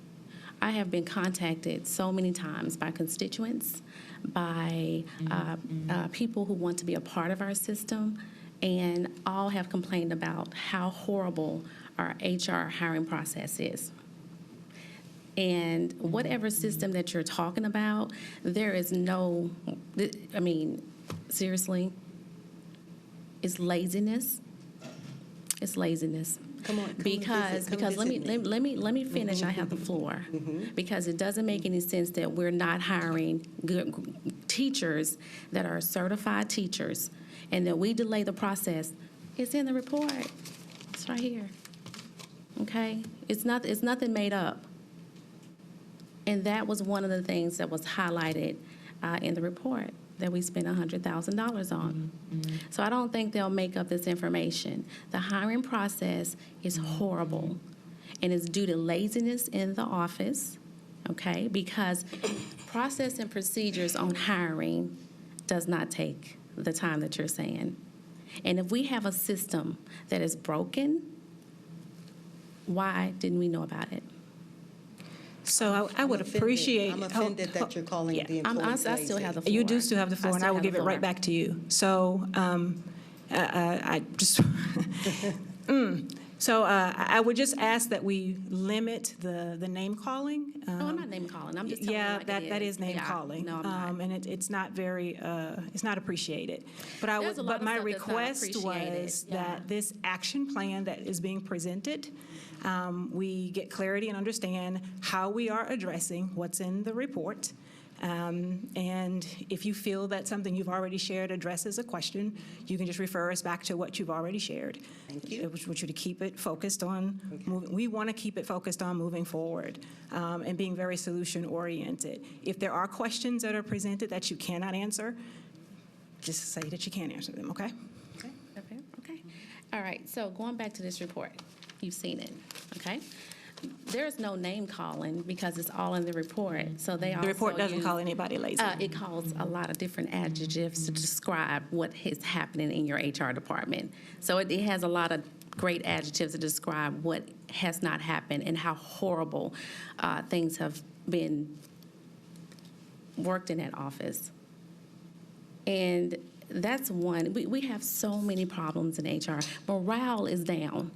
I have been contacted so many times by constituents, by people who want to be a part of our system, and all have complained about how horrible our HR hiring process is. And whatever system that you're talking about, there is no, seriously, it's laziness. It's laziness. Come on, because let me finish. I have the floor. Because it doesn't make any sense that we're not hiring good teachers that are certified teachers, and that we delay the process. It's in the report. It's right here. Okay, it's nothing made up. And that was one of the things that was highlighted in the report that we spent $100,000 on. So I don't think they'll make up this information. The hiring process is horrible, and it's due to laziness in the office, okay? Because process and procedures on hiring does not take the time that you're saying. And if we have a system that is broken, why didn't we know about it? So I would appreciate. I'm offended that you're calling the employees I still have the floor. You do still have the floor, and I will give it right back to you. So I just, so I would just ask that we limit the name calling. No, I'm not name calling. I'm just telling you like that is name calling. No, I'm not. And it's not very, it's not appreciated. But There's a lot but of my stuff that's not request appreciated. was Yeah. that this action plan that is being presented, we get clarity and understand how we are addressing what's in the report. And if you feel that something you've already shared addresses a question, you can just refer us back to what you've already shared. Thank you. We want you to keep it focused on, we want to keep it focused on moving forward and being very solution-oriented. If there are questions that are presented that you cannot answer, just say that you can't answer them, okay? Okay. All right, so going back to this report, you've seen it, okay? There's no name calling because it's all in the report, so they also The report doesn't use- call anybody lazy. It calls a lot of different adjectives to describe what is happening in your HR department. So it has a lot of great adjectives to describe what has not happened and how horrible things have been worked in that office. And that's one. We have so many problems in HR. Morale is down.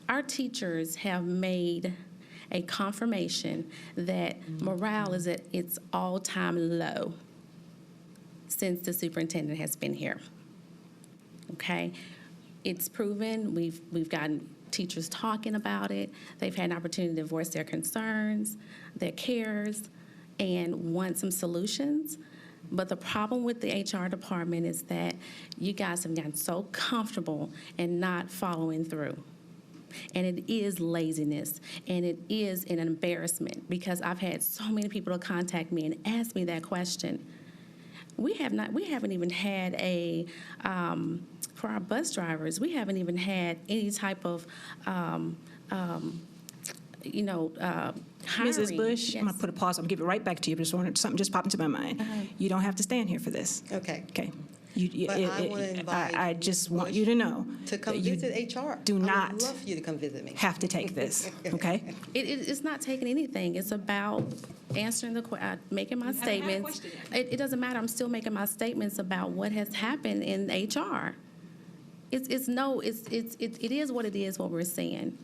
Our teachers have made a confirmation that morale is at its all-time low since the superintendent has been here. Okay? It's proven. We've gotten teachers talking about it. They've had an opportunity to voice their concerns, their cares, and want some solutions. But the problem with the HR department is that you guys have gotten so comfortable in not following through. And it is laziness, and it is an embarrassment because I've had so many people to contact me and ask me that question. We haven't even had for our bus drivers, we haven't even had any type of, hiring. Mrs. Bush, I'm going to put a pause. I'm going to give it right back to you. But something just popped into my mind. You don't have to stand here for this. Okay. Okay. But I want to invite I just Ms. want you to know To come that you visit HR. do I not would love for you to come visit me. have to take this, okay? It's not taking anything. It's about answering making my statements. It doesn't matter. I'm still making my statements about what has happened in HR. It is what it is, what we're saying.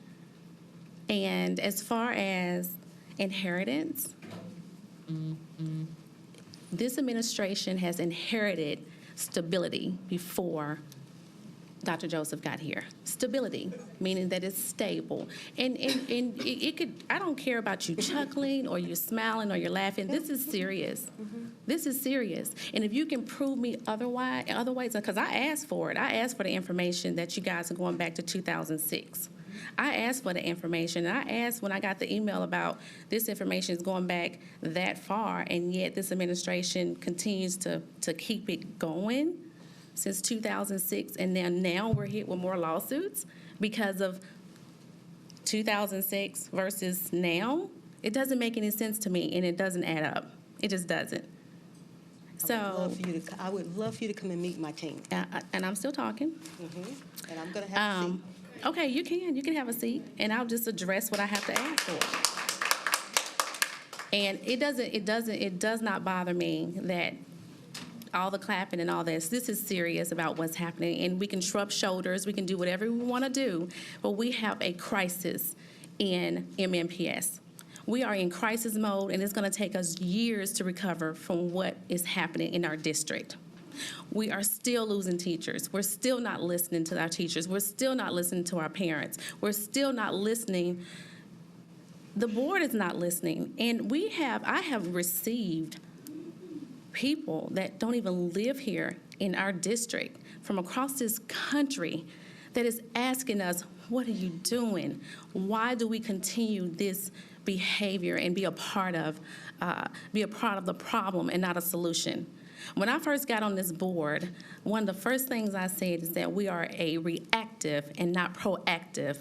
And as far as inheritance. This administration has inherited stability before Dr. Joseph got here. Stability, meaning that it's stable. And it could, I don't care about you chuckling or you're smiling or you're laughing. This is serious. This is serious. And if you can prove me otherwise, because I asked for it. I asked for the information that you guys are going back to 2006. I asked for the information. And I asked when I got the email about this information is going back that far, and yet this administration continues to keep it going since 2006, and now we're hit with more lawsuits because of 2006 versus now. It doesn't make any sense to me, and it doesn't add up. It just doesn't. I would love for you to come and meet my team. And I'm still talking. And I'm going to have a seat. Okay, you can have a seat, and I'll just address what I have to ask for. And it does not bother me that all the clapping and all this is serious about what's happening, and we can shrug shoulders, we can do whatever we want to do, but we have a crisis in MNPS. We are in crisis mode, and it's going to take us years to recover from what is happening in our district. We are still losing teachers. We're still not listening to our teachers. We're still not listening to our parents. We're still not listening. The board is not listening. And I have received people that don't even live here in our district from across this country that is asking us, what are you doing? Why do we continue this behavior and be a part of the problem and not a solution? When I first got on this board, one of the first things I said is that we are a reactive and not proactive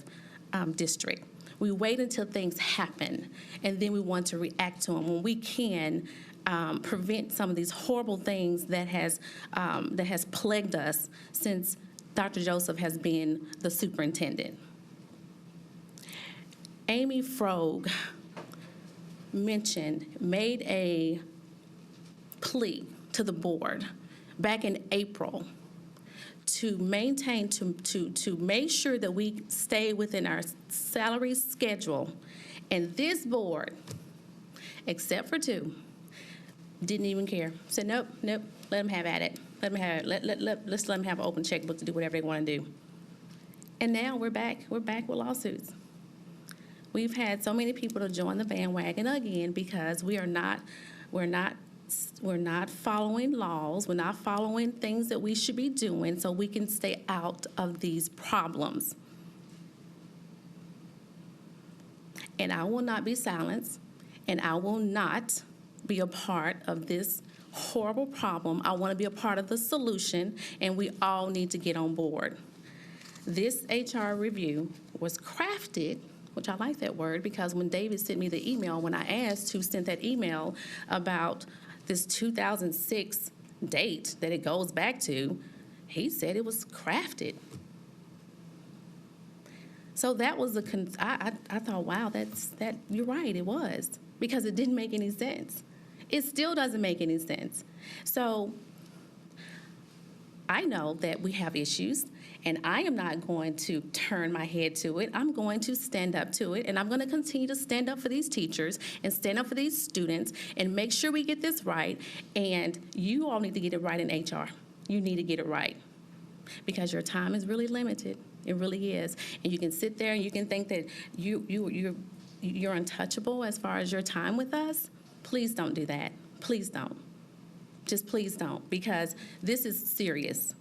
district. We wait until things happen, and then we want to react to them when we can prevent some of these horrible things that has plagued us since Dr. Joseph has been the superintendent. Amy Frog made a plea to the board back in April to make sure that we stay within our salary schedule. And this board, except for two, didn't even care. Said, nope, let them have at it. Let them have it. Let's let them have an open checkbook to do whatever they want to do. And now we're back with lawsuits. We've had so many people to join the bandwagon again because we're not following laws. We're not following things that we should be doing so we can stay out of these problems. And I will not be silenced, and I will not be a part of this horrible problem. I want to be a part of the solution, and we all need to get on board. This HR review was crafted, which I like that word, because when David sent me the email, when I asked who sent that email about this 2006 date that it goes back to, he said it was crafted. So that was I thought, wow, that you're right, it was, because it didn't make any sense. It still doesn't make any sense. So I know that we have issues, and I am not going to turn my head to it. I'm going to stand up to it, and I'm going to continue to stand up for these teachers and stand up for these students and make sure we get this right. And you all need to get it right in HR. You need to get it right because your time is really limited. It really is. And you can sit there and you can think that you're untouchable as far as your time with us. Please don't do that. Please don't. Just please don't, because this is serious.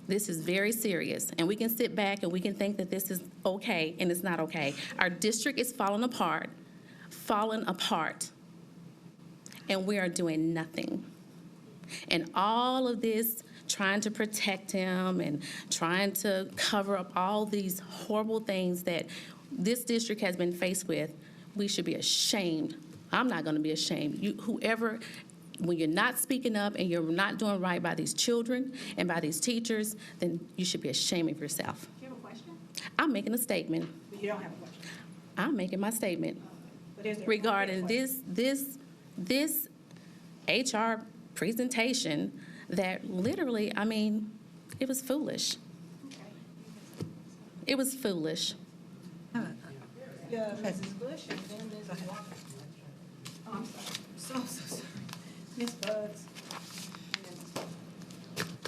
This is very serious, and we can sit back and we can think that this is okay, and it's not okay. Our district is falling apart, and we are doing nothing. And all of this trying to protect him and trying to cover up all these horrible things that this district has been faced with, we should be ashamed. I'm not going to be ashamed. When you're not speaking up and you're not doing right by these children and by these teachers, then you should be ashamed of yourself. Do you have a question? I'm making a statement. But you don't have a question. I'm making my statement But is there regarding a question? this HR presentation that literally, I mean, it was foolish. It was foolish. Mrs. Bush and then Ms. Walker. I'm sorry. So sorry. Ms. Bugs.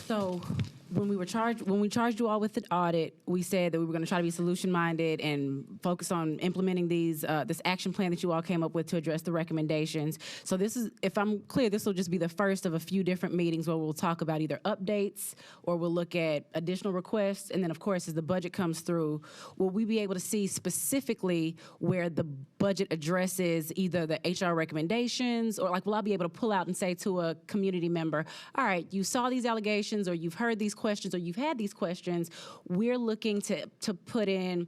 So when we charged you all with the audit, we said that we were going to try to be solution-minded and focus on implementing this action plan that you all came up with to address the recommendations. So this is, if I'm clear, this will just be the first of a few different meetings where we'll talk about either updates or we'll look at additional requests. And then, of course, as the budget comes through, will we be able to see specifically where the budget addresses either the HR recommendations, or like, will I be able to pull out and say to a community member, all right, you saw these allegations, or you've heard these questions, or you've had these questions, we're looking to put in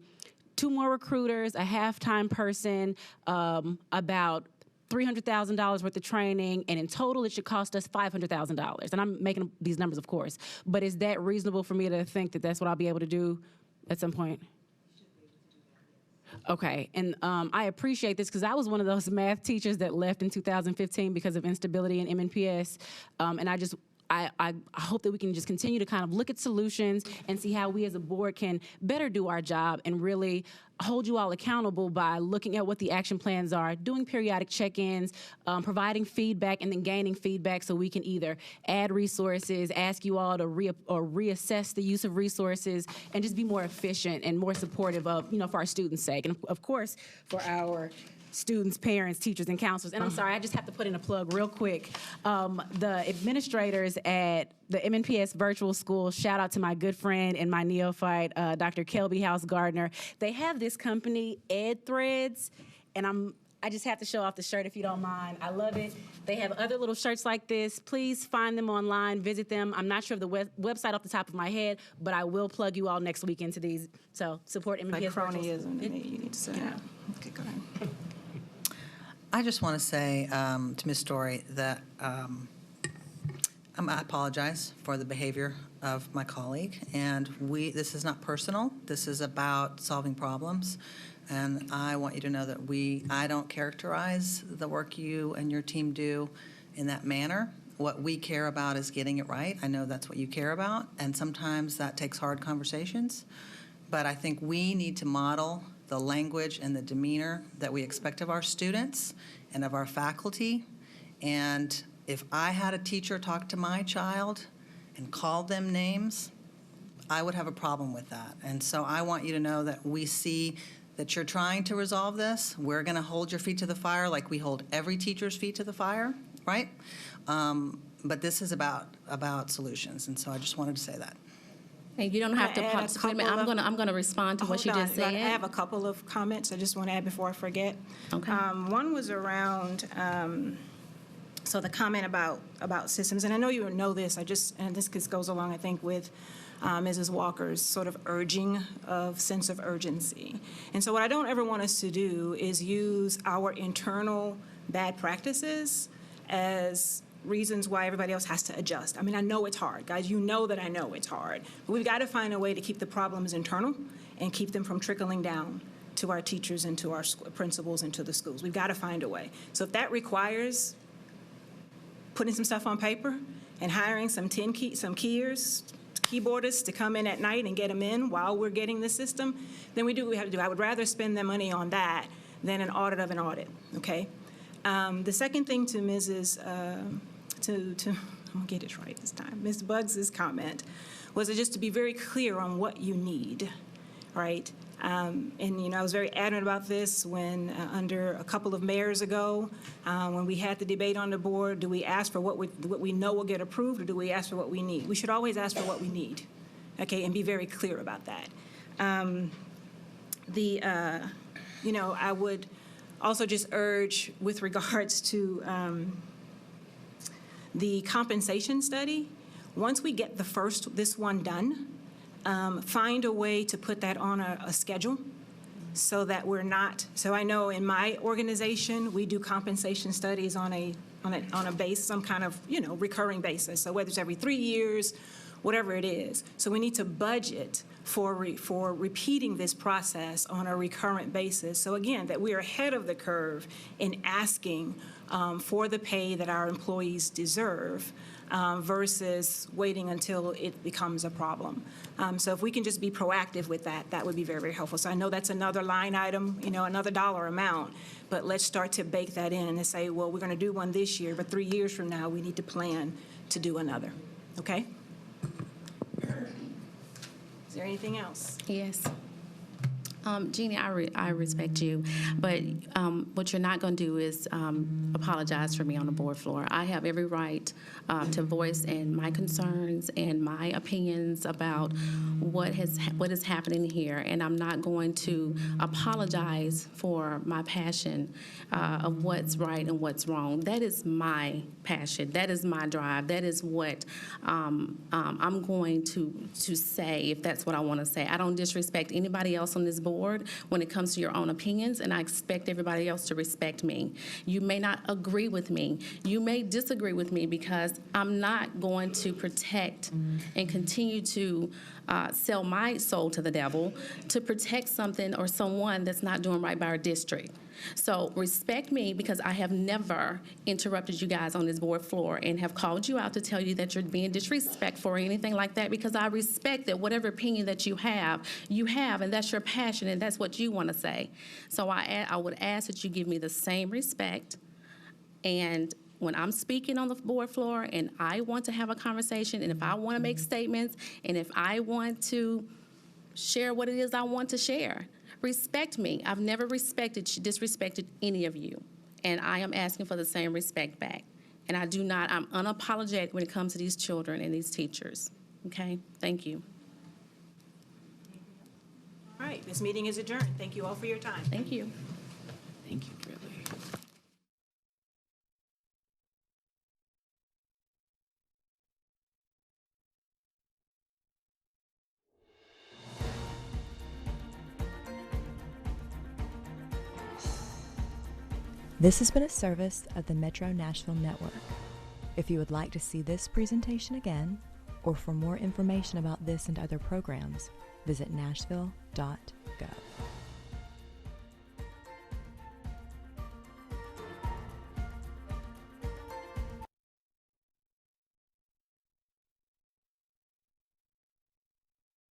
2 more recruiters, a half-time person, about $300,000 worth of training, and in total it should cost us $500,000. And I'm making these numbers, of course, but is that reasonable for me to think that that's what I'll be able to do at some point? Okay, and I appreciate this because I was one of those math teachers that left in 2015 because of instability in MNPS, and I hope that we can just continue to kind of look at solutions and see how we as a board can better do our job and really hold you all accountable by looking at what the action plans are, doing periodic check-ins, providing feedback, and then gaining feedback so we can either add resources, ask you all to reassess the use of resources, and just be more efficient and more supportive of, for our students' sake. And of course, for our students, parents, teachers, and counselors. And I'm sorry, I just have to put in a plug real quick. The administrators at the MNPS virtual school, shout out to my good friend and my neophyte, Dr. Kelby House Gardner. They have this company, Ed Threads, and I just have to show off the shirt if you don't mind. I love it. They have other little shirts like this. Please find them online, visit them. I'm not sure of the website off the top of my head, but I will plug you all next week into these. So support MNPS. Like virtual cronyism, school. you need to say. Yeah. Okay, go ahead. I just want to say to Ms. Story that I apologize for the behavior of my colleague, and this is not personal. This is about solving problems, and I want you to know that I don't characterize the work you and your team do in that manner. What we care about is getting it right. I know that's what you care about, and sometimes that takes hard conversations, but I think we need to model the language and the demeanor that we expect of our students and of our faculty. And if I had a teacher talk to my child and call them names, I would have a problem with that. And so I want you to know that we see that you're trying to resolve this. We're going to hold your feet to the fire like we hold every teacher's feet to the fire, right? But this is about solutions, and so I just wanted to say that. And you don't have to Can I add a wait a minute, couple I'm going to respond to what you just said. I have a couple of comments I just want to add before I forget. Okay. One was around, so the comment about systems, and I know you know this, and this goes along, I think, with Mrs. Walker's sort of urging of sense of urgency. And so what I don't ever want us to do is use our internal bad practices as reasons why everybody else has to adjust. I mean, I know it's hard. Guys, you know that I know it's hard. But we've got to find a way to keep the problems internal and keep them from trickling down to our teachers and to our principals and to the schools. We've got to find a way. So if that requires putting some stuff on paper and hiring some keyers, keyboardists to come in at night and get them in while we're getting the system, then we do what we have to do. I would rather spend the money on that than an audit of an audit, okay? The second thing to Mrs. I'm gonna get it right this time, Ms. Buggs' comment was just to be very clear on what you need, right? And I was very adamant about this when under a couple of mayors ago, when we had the debate on the board, do we ask for what we know will get approved, or do we ask for what we need? We should always ask for what we need, okay, and be very clear about that. I would also just urge with regards to the compensation study, once we get this one done, find a way to put that on a schedule so that we're not, so I know in my organization, we do compensation studies on a base, some kind of, recurring basis. So whether it's every 3 years, whatever it is. So we need to budget for repeating this process on a recurrent basis. So again, that we're ahead of the curve in asking for the pay that our employees deserve. versus waiting until it becomes a problem. So if we can just be proactive with that, that would be very, very helpful. So I know that's another line item, another dollar amount, but let's start to bake that in and say, well, we're going to do one this year, but 3 years from now, we need to plan to do another. Okay? Is there anything else? Yes. Jeannie, I respect you, but what you're not going to do is apologize for me on the board floor. I have every right to voice and my concerns and my opinions about what is happening here, and I'm not going to apologize for my passion of what's right and what's wrong. That is my passion. That is my drive. That is what I'm going to say, if that's what I want to say. I don't disrespect anybody else on this board when it comes to your own opinions, and I expect everybody else to respect me. You may not agree with me. You may disagree with me, because I'm not going to protect and continue to sell my soul to the devil to protect something or someone that's not doing right by our district. So respect me, because I have never interrupted you guys on this board floor and have called you out to tell you that you're being disrespectful or anything like that, because I respect that whatever opinion that you have, and that's your passion, and that's what you want to say. So I would ask that you give me the same respect, and when I'm speaking on the board floor and I want to have a conversation, and if I want to make statements, and if I want to share what it is I want to share, respect me. I've never disrespected any of you, and I am asking for the same respect back. And I'm unapologetic when it comes to these children and these teachers. Okay? Thank you. All right, this meeting is adjourned. Thank you all for your time. Thank you. Thank you, Bradley. This has been a service of the Metro Nashville Network. If you would like to see this presentation again, or for more information about this and other programs, visit nashville.gov.